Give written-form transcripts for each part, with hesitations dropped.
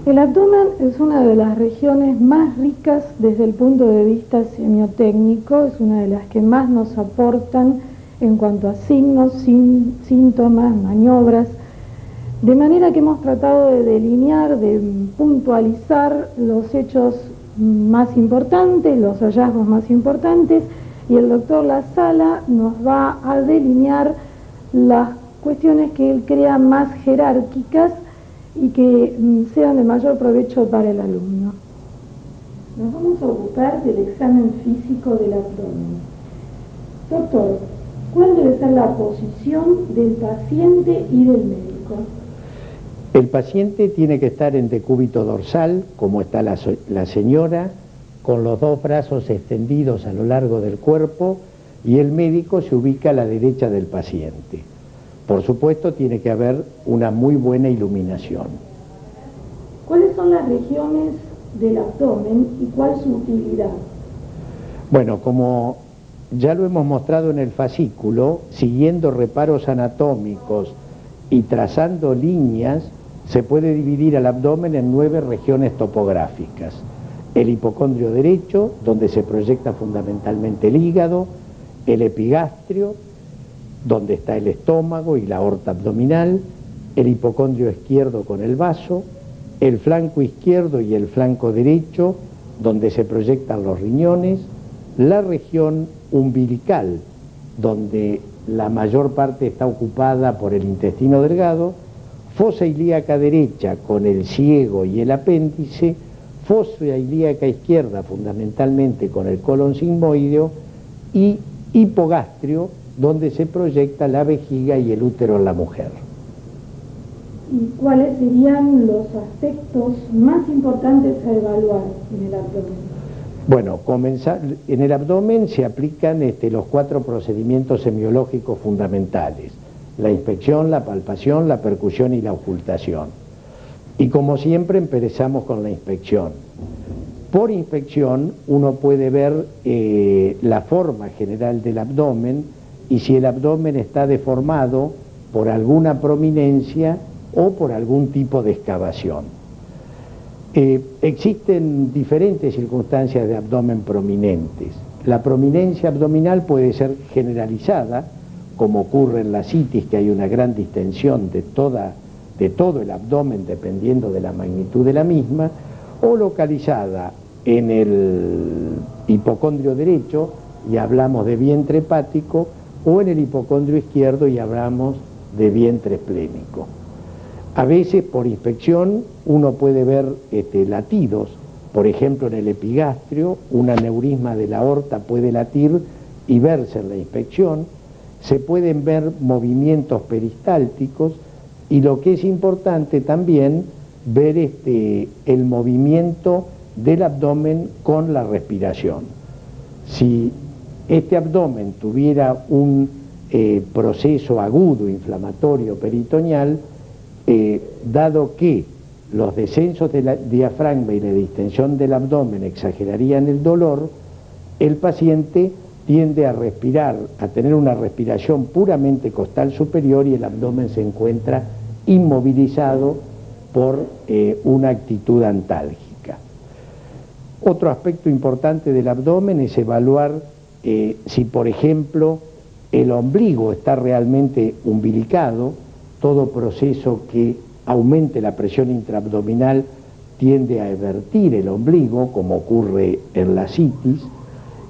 El abdomen es una de las regiones más ricas desde el punto de vista semiotécnico, es una de las que más nos aportan en cuanto a signos, síntomas, maniobras, de manera que hemos tratado de delinear, de puntualizar los hechos más importantes, los hallazgos más importantes, y el doctor La Sala nos va a delinear las cuestiones que él crea más jerárquicas y que sean de mayor provecho para el alumno. Nos vamos a ocupar del examen físico del abdomen. Doctor, ¿cuál debe ser la posición del paciente y del médico? El paciente tiene que estar en decúbito dorsal, como está la señora, con los dos brazos extendidos a lo largo del cuerpo, y el médico se ubica a la derecha del paciente. Por supuesto, tiene que haber una muy buena iluminación. ¿Cuáles son las regiones del abdomen y cuál es su utilidad? Bueno, como ya lo hemos mostrado en el fascículo, siguiendo reparos anatómicos y trazando líneas, se puede dividir al abdomen en 9 regiones topográficas. El hipocondrio derecho, donde se proyecta fundamentalmente el hígado, el epigastrio, donde está el estómago y la aorta abdominal, el hipocondrio izquierdo con el vaso, el flanco izquierdo y el flanco derecho, donde se proyectan los riñones, la región umbilical, donde la mayor parte está ocupada por el intestino delgado, fosa ilíaca derecha con el ciego y el apéndice, fosa ilíaca izquierda fundamentalmente con el colon sigmoideo y hipogastrio, donde se proyecta la vejiga y el útero en la mujer. ¿Y cuáles serían los aspectos más importantes a evaluar en el abdomen? Bueno, en el abdomen se aplican los 4 procedimientos semiológicos fundamentales: la inspección, la palpación, la percusión y la ocultación. Y como siempre empezamos con la inspección. Por inspección uno puede ver la forma general del abdomen, y si el abdomen está deformado por alguna prominencia o por algún tipo de excavación. Existen diferentes circunstancias de abdomen prominentes. La prominencia abdominal puede ser generalizada, como ocurre en la citis, que hay una gran distensión de todo el abdomen dependiendo de la magnitud de la misma, o localizada en el hipocondrio derecho, y hablamos de vientre hepático, o en el hipocondrio izquierdo y hablamos de vientre esplénico. A veces por inspección uno puede ver latidos, por ejemplo en el epigastrio, un aneurisma de la aorta puede latir y verse en la inspección, se pueden ver movimientos peristálticos y lo que es importante también ver el movimiento del abdomen con la respiración. Si este abdomen tuviera un proceso agudo inflamatorio peritoneal, dado que los descensos de la diafragma y la distensión del abdomen exagerarían el dolor, el paciente tiende a respirar, a tener una respiración puramente costal superior y el abdomen se encuentra inmovilizado por una actitud antálgica. Otro aspecto importante del abdomen es evaluar si, por ejemplo, el ombligo está realmente umbilicado. Todo proceso que aumente la presión intraabdominal tiende a evertir el ombligo, como ocurre en la citis.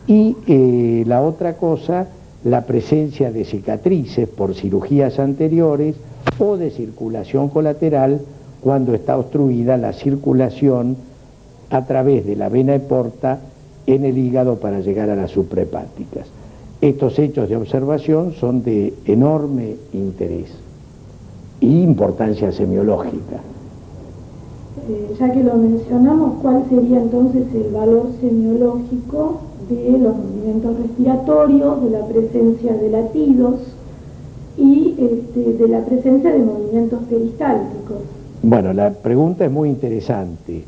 Y la otra cosa, la presencia de cicatrices por cirugías anteriores o de circulación colateral cuando está obstruida la circulación a través de la vena porta en el hígado para llegar a las suprahepáticas. Estos hechos de observación son de enorme interés y importancia semiológica. Ya que lo mencionamos, ¿cuál sería entonces el valor semiológico de los movimientos respiratorios, de la presencia de latidos y de la presencia de movimientos peristálticos. Bueno, la pregunta es muy interesante.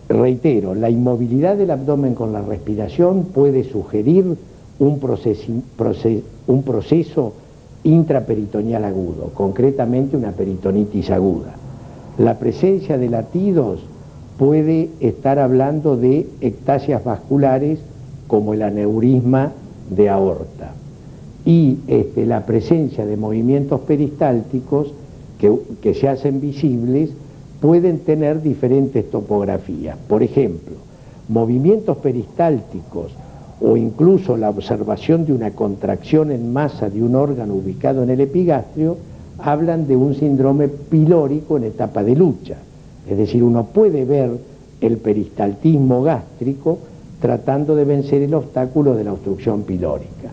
Reitero, la inmovilidad del abdomen con la respiración puede sugerir un proceso intraperitoneal agudo, concretamente una peritonitis aguda. La presencia de latidos puede estar hablando de ectasias vasculares como el aneurisma de aorta. Y la presencia de movimientos peristálticos que se hacen visibles pueden tener diferentes topografías. Por ejemplo, movimientos peristálticos o incluso la observación de una contracción en masa de un órgano ubicado en el epigastrio hablan de un síndrome pilórico en etapa de lucha. Es decir, uno puede ver el peristaltismo gástrico tratando de vencer el obstáculo de la obstrucción pilórica.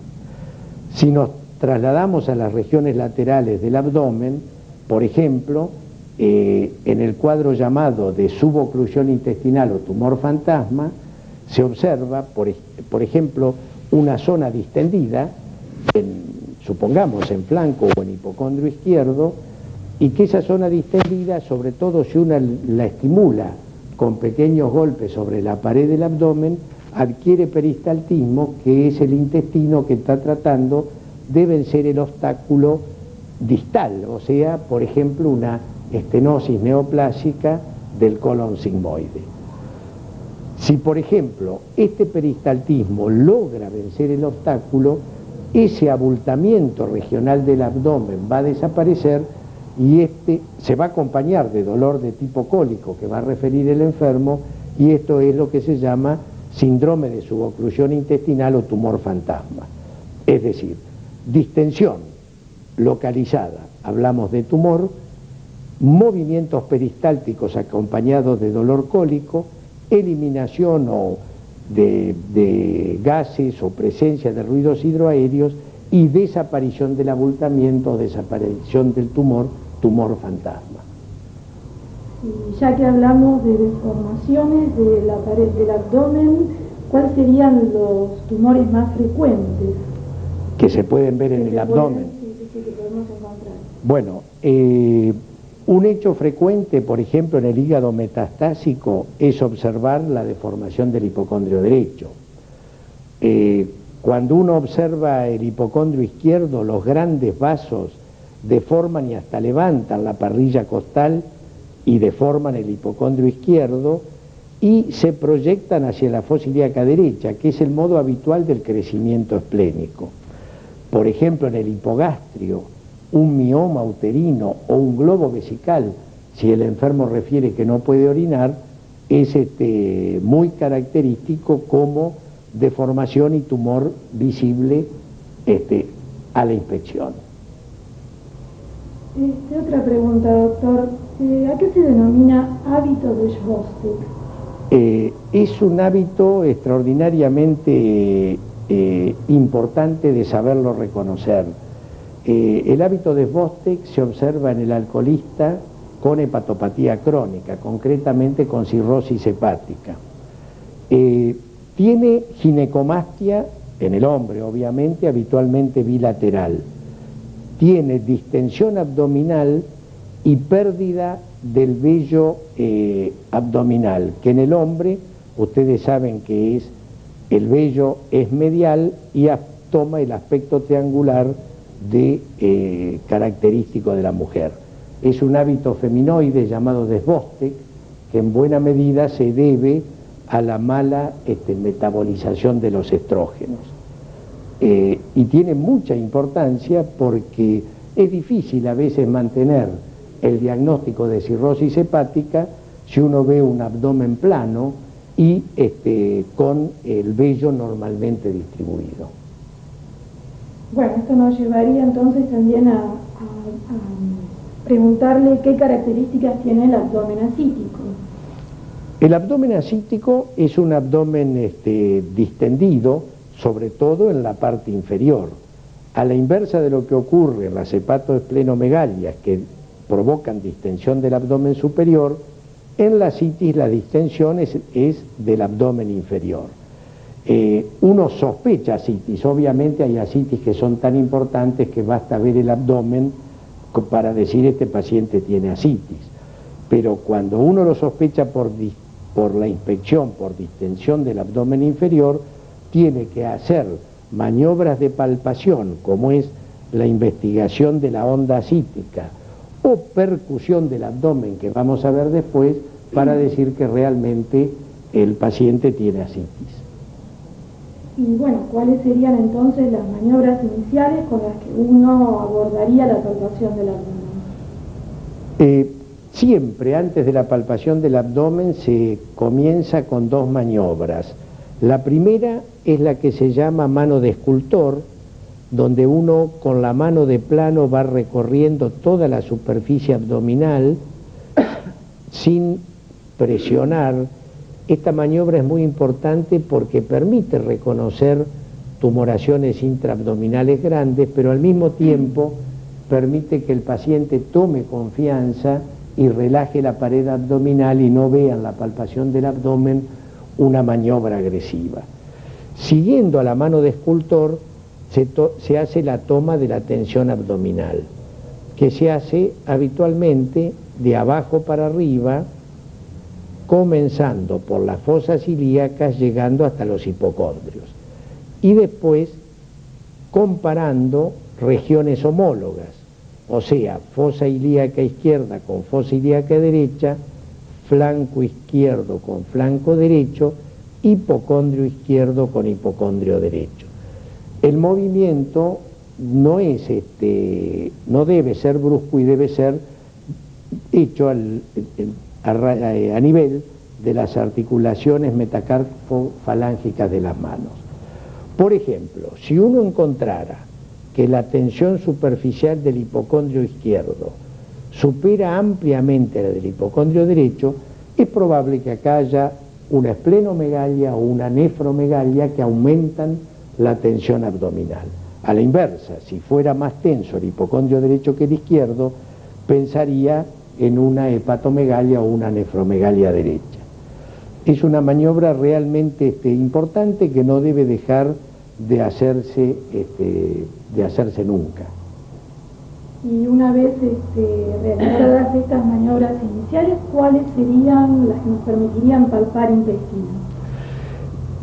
Si nos trasladamos a las regiones laterales del abdomen, por ejemplo, en el cuadro llamado de suboclusión intestinal o tumor fantasma, se observa, por ejemplo, una zona distendida, supongamos en flanco o en hipocondrio izquierdo, y que esa zona distendida, sobre todo si uno la estimula con pequeños golpes sobre la pared del abdomen, adquiere peristaltismo, que es el intestino que está tratando de vencer el obstáculo distal, o sea, por ejemplo, una estenosis neoplásica del colon sigmoide. Si, por ejemplo, este peristaltismo logra vencer el obstáculo, ese abultamiento regional del abdomen va a desaparecer y se va a acompañar de dolor de tipo cólico que va a referir el enfermo, y esto es lo que se llama síndrome de suboclusión intestinal o tumor fantasma. Es decir, distensión localizada, hablamos de tumor, movimientos peristálticos acompañados de dolor cólico, eliminación de gases o presencia de ruidos hidroaéreos y desaparición del abultamiento o desaparición del tumor fantasma. Y ya que hablamos de deformaciones de la pared del abdomen, ¿cuáles serían los tumores más frecuentes que se pueden ver en el abdomen? Sí, que podemos encontrar. Bueno, un hecho frecuente, por ejemplo, en el hígado metastásico es observar la deformación del hipocondrio derecho. Cuando uno observa el hipocondrio izquierdo, los grandes vasos deforman y hasta levantan la parrilla costal y deforman el hipocondrio izquierdo y se proyectan hacia la fosa ilíaca derecha, que es el modo habitual del crecimiento esplénico. Por ejemplo, en el hipogastrio, un mioma uterino o un globo vesical, si el enfermo refiere que no puede orinar, es muy característico como deformación y tumor visible a la inspección. Otra pregunta, doctor. ¿A qué se denomina hábito de Chvostek? Es un hábito extraordinariamente importante de saberlo reconocer. El hábito de Chvostek se observa en el alcoholista con hepatopatía crónica, concretamente con cirrosis hepática. Tiene ginecomastia en el hombre, obviamente, habitualmente bilateral. Tiene distensión abdominal y pérdida del vello abdominal, que en el hombre, ustedes saben que el vello es medial y toma el aspecto triangular característico de la mujer. Es un hábito feminoide llamado de Chvostek, que en buena medida se debe a la mala metabolización de los estrógenos. Y tiene mucha importancia porque es difícil a veces mantener el diagnóstico de cirrosis hepática si uno ve un abdomen plano y con el vello normalmente distribuido. Bueno, esto nos llevaría entonces también a preguntarle qué características tiene el abdomen ascítico. El abdomen ascítico es un abdomen distendido, sobre todo en la parte inferior. A la inversa de lo que ocurre en las hepatoesplenomegalías, que provocan distensión del abdomen superior, en la ascitis la distensión es del abdomen inferior. Uno sospecha asitis, obviamente hay asitis que son tan importantes que basta ver el abdomen para decir este paciente tiene asitis, pero cuando uno lo sospecha por la inspección, por distensión del abdomen inferior, tiene que hacer maniobras de palpación, como es la investigación de la onda asítica o percusión del abdomen, que vamos a ver después, para decir que realmente el paciente tiene asitis. Y bueno, ¿cuáles serían entonces las maniobras iniciales con las que uno abordaría la palpación del abdomen? Siempre antes de la palpación del abdomen se comienza con dos maniobras. La primera es la que se llama mano de escultor, donde uno con la mano de plano va recorriendo toda la superficie abdominal sin presionar. Esta maniobra es muy importante porque permite reconocer tumoraciones intraabdominales grandes, pero al mismo tiempo permite que el paciente tome confianza y relaje la pared abdominal y no vea en la palpación del abdomen una maniobra agresiva. Siguiendo a la mano de escultor, se hace la toma de la tensión abdominal, que se hace habitualmente de abajo para arriba, comenzando por las fosas ilíacas, llegando hasta los hipocondrios, y después comparando regiones homólogas, o sea, fosa ilíaca izquierda con fosa ilíaca derecha, flanco izquierdo con flanco derecho, hipocondrio izquierdo con hipocondrio derecho. El movimiento no debe ser brusco y debe ser hecho a nivel de las articulaciones metacarpo-falángicas de las manos. Por ejemplo, si uno encontrara que la tensión superficial del hipocondrio izquierdo supera ampliamente la del hipocondrio derecho, es probable que acá haya una esplenomegalia o una nefromegalia que aumentan la tensión abdominal. A la inversa, si fuera más tenso el hipocondrio derecho que el izquierdo, pensaría en una hepatomegalia o una nefromegalia derecha. Es una maniobra realmente importante que no debe dejar de hacerse nunca. Y una vez realizadas estas maniobras iniciales, ¿cuáles serían las que nos permitirían palpar intestino?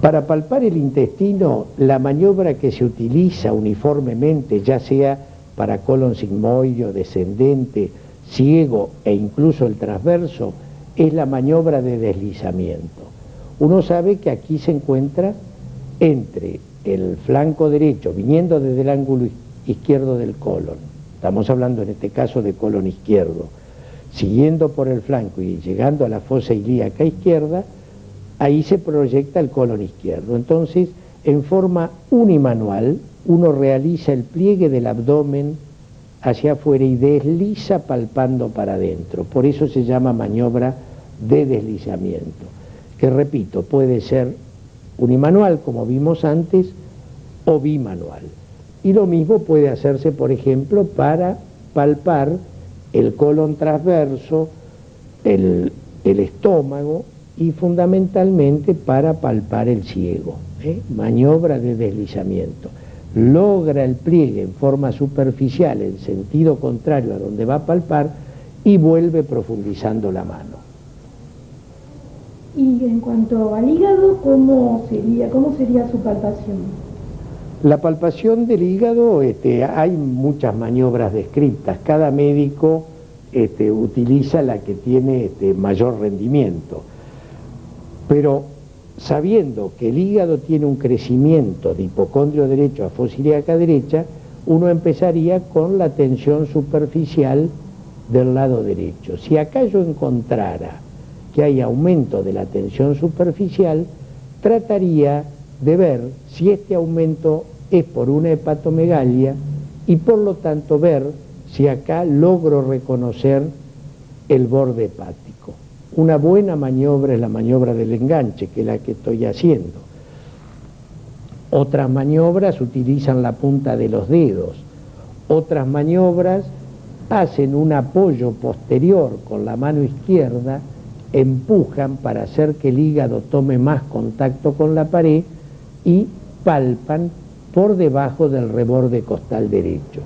Para palpar el intestino, la maniobra que se utiliza uniformemente, ya sea para colon sigmoideo, descendente, ciego e incluso el transverso, es la maniobra de deslizamiento. Uno sabe que aquí se encuentra entre el flanco derecho, viniendo desde el ángulo izquierdo del colon, estamos hablando en este caso de colon izquierdo, siguiendo por el flanco y llegando a la fosa ilíaca izquierda, ahí se proyecta el colon izquierdo. Entonces, en forma unimanual, uno realiza el pliegue del abdomen hacia afuera y desliza palpando para adentro. Por eso se llama maniobra de deslizamiento, que repito, puede ser unimanual, como vimos antes, o bimanual. Y lo mismo puede hacerse, por ejemplo, para palpar el colon transverso, el estómago y fundamentalmente para palpar el ciego. Maniobra de deslizamiento. Logra el pliegue en forma superficial, en sentido contrario a donde va a palpar, y vuelve profundizando la mano. Y en cuanto al hígado, ¿cómo sería su palpación? La palpación del hígado, hay muchas maniobras descritas. Cada médico utiliza la que tiene mayor rendimiento. Pero sabiendo que el hígado tiene un crecimiento de hipocondrio derecho a fosa ilíaca derecha, uno empezaría con la tensión superficial del lado derecho. Si acá yo encontrara que hay aumento de la tensión superficial, trataría de ver si este aumento es por una hepatomegalia y por lo tanto ver si acá logro reconocer el borde hepático. Una buena maniobra es la maniobra del enganche, que es la que estoy haciendo. Otras maniobras utilizan la punta de los dedos. Otras maniobras hacen un apoyo posterior con la mano izquierda, empujan para hacer que el hígado tome más contacto con la pared y palpan por debajo del reborde costal derecho.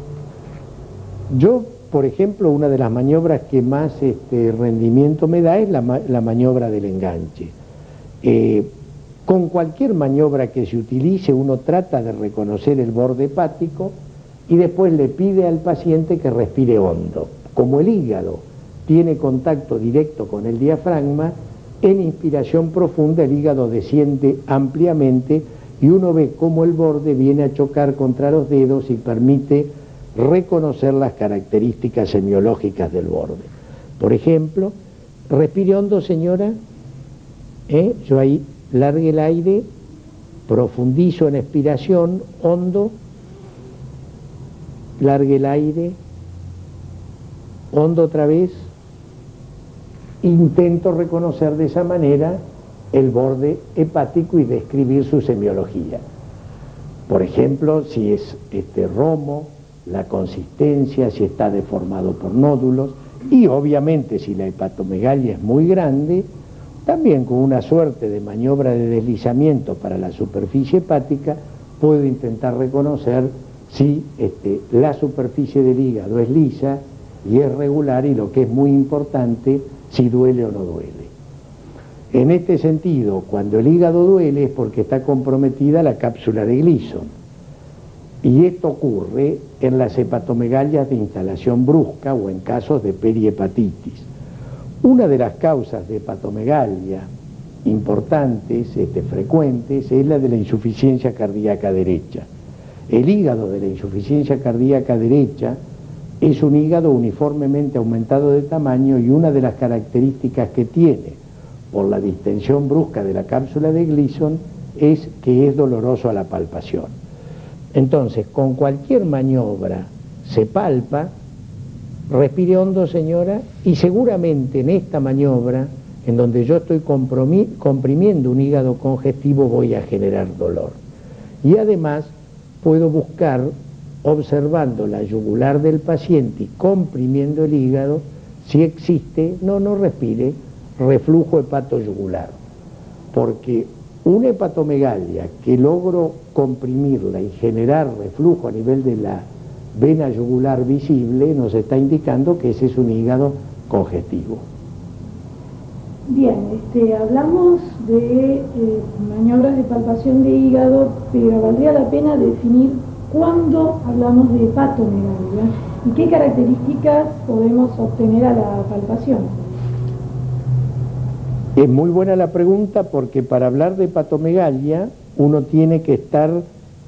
Yo, por ejemplo, una de las maniobras que más rendimiento me da es la maniobra del enganche. Con cualquier maniobra que se utilice uno trata de reconocer el borde hepático y después le pide al paciente que respire hondo. Como el hígado tiene contacto directo con el diafragma, en inspiración profunda el hígado desciende ampliamente y uno ve cómo el borde viene a chocar contra los dedos y permite reconocer las características semiológicas del borde. Por ejemplo, respire hondo, señora. Yo ahí largue el aire, profundizo en expiración, hondo, largue el aire, hondo otra vez, intento reconocer de esa manera el borde hepático y describir su semiología. Por ejemplo, si es romo, la consistencia, si está deformado por nódulos, y obviamente si la hepatomegalia es muy grande, también con una suerte de maniobra de deslizamiento para la superficie hepática, puedo intentar reconocer si la superficie del hígado es lisa y es regular, y lo que es muy importante, si duele o no duele. En este sentido, cuando el hígado duele es porque está comprometida la cápsula de Gleason. Y esto ocurre en las hepatomegalias de instalación brusca o en casos de perihepatitis. Una de las causas de hepatomegalia importantes, frecuentes, es la de la insuficiencia cardíaca derecha. El hígado de la insuficiencia cardíaca derecha es un hígado uniformemente aumentado de tamaño, y una de las características que tiene por la distensión brusca de la cápsula de Gleason es que es doloroso a la palpación. Entonces, con cualquier maniobra se palpa, respire hondo, señora, y seguramente en esta maniobra, en donde yo estoy comprimiendo un hígado congestivo, voy a generar dolor. Y además puedo buscar, observando la yugular del paciente y comprimiendo el hígado, si existe, no respire, reflujo hepatoyugular. Porque una hepatomegalia que logro comprimirla y generar reflujo a nivel de la vena yugular visible nos está indicando que ese es un hígado congestivo. Bien, hablamos de maniobras de palpación de hígado, pero valdría la pena definir cuándo hablamos de hepatomegalia y qué características podemos obtener a la palpación. Es muy buena la pregunta, porque para hablar de hepatomegalia uno tiene que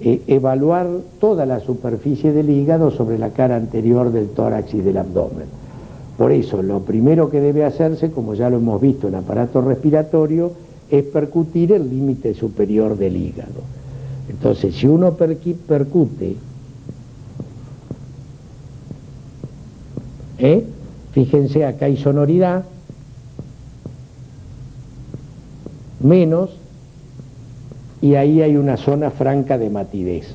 evaluar toda la superficie del hígado sobre la cara anterior del tórax y del abdomen. Por eso lo primero que debe hacerse, como ya lo hemos visto en aparato respiratorio, es percutir el límite superior del hígado. Entonces, si uno percute, fíjense, acá hay sonoridad, menos, y ahí hay una zona franca de matidez.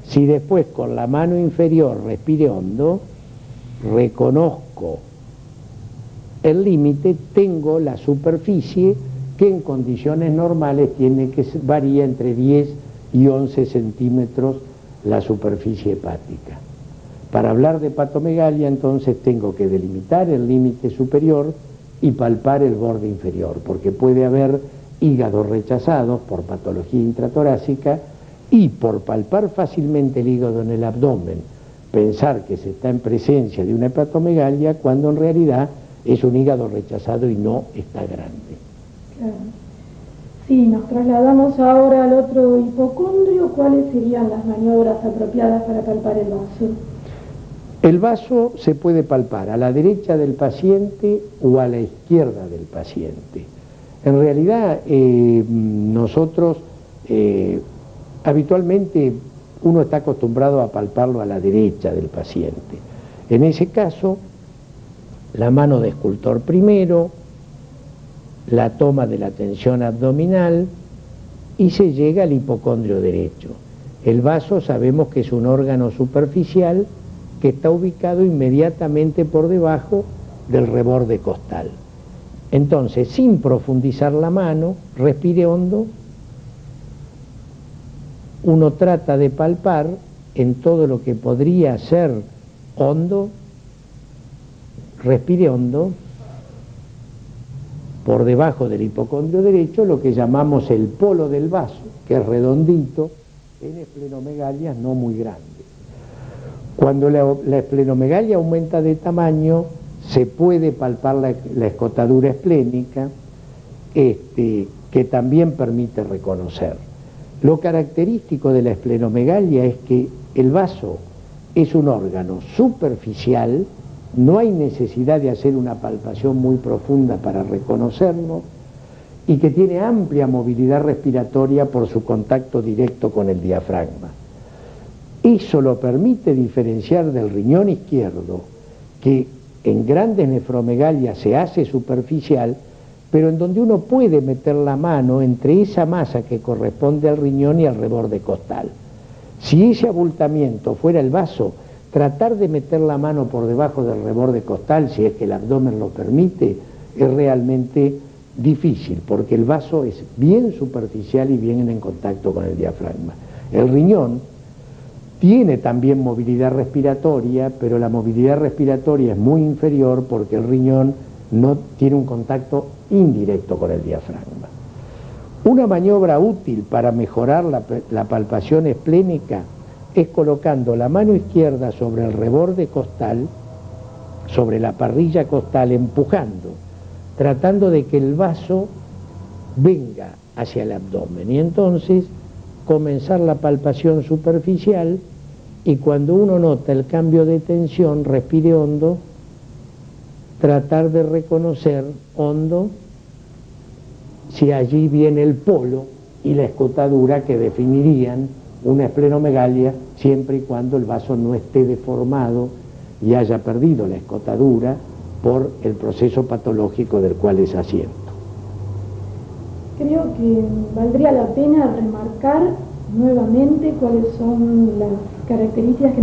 Si después con la mano inferior respire hondo, reconozco el límite, tengo la superficie que en condiciones normales varía entre 10 y 11 centímetros la superficie hepática. Para hablar de hepatomegalia, entonces tengo que delimitar el límite superior y palpar el borde inferior, porque puede haber hígados rechazados por patología intratorácica, y por palpar fácilmente el hígado en el abdomen, pensar que se está en presencia de una hepatomegalia, cuando en realidad es un hígado rechazado y no está grande. Claro. Sí, nos trasladamos ahora al otro hipocondrio. ¿Cuáles serían las maniobras apropiadas para palpar el vaso? El vaso se puede palpar a la derecha del paciente o a la izquierda del paciente. En realidad, nosotros habitualmente uno está acostumbrado a palparlo a la derecha del paciente. En ese caso, la mano de escultor primero, la toma de la tensión abdominal y se llega al hipocondrio derecho. El vaso sabemos que es un órgano superficial que está ubicado inmediatamente por debajo del reborde costal. Entonces, sin profundizar la mano, respire hondo, uno trata de palpar en todo lo que podría ser hondo, respire hondo, por debajo del hipocondrio derecho, lo que llamamos el polo del vaso, que es redondito, en esplenomegalia no muy grande. Cuando la esplenomegalia aumenta de tamaño, se puede palpar la escotadura esplénica, que también permite reconocer. Lo característico de la esplenomegalia es que el vaso es un órgano superficial, no hay necesidad de hacer una palpación muy profunda para reconocerlo, y que tiene amplia movilidad respiratoria por su contacto directo con el diafragma. Eso lo permite diferenciar del riñón izquierdo, que en grandes nefromegalias se hace superficial, pero en donde uno puede meter la mano entre esa masa que corresponde al riñón y al reborde costal. Si ese abultamiento fuera el vaso, tratar de meter la mano por debajo del reborde costal, si es que el abdomen lo permite, es realmente difícil, porque el vaso es bien superficial y bien en contacto con el diafragma. El riñón tiene también movilidad respiratoria, pero la movilidad respiratoria es muy inferior porque el riñón no tiene un contacto indirecto con el diafragma. Una maniobra útil para mejorar la palpación esplénica es colocando la mano izquierda sobre el reborde costal, sobre la parrilla costal, empujando, tratando de que el vaso venga hacia el abdomen, y entonces comenzar la palpación superficial, y cuando uno nota el cambio de tensión, respire hondo, tratar de reconocer hondo si allí viene el polo y la escotadura que definirían una esplenomegalia, siempre y cuando el vaso no esté deformado y haya perdido la escotadura por el proceso patológico del cual es asiento. Creo que valdría la pena remarcar nuevamente cuáles son las características que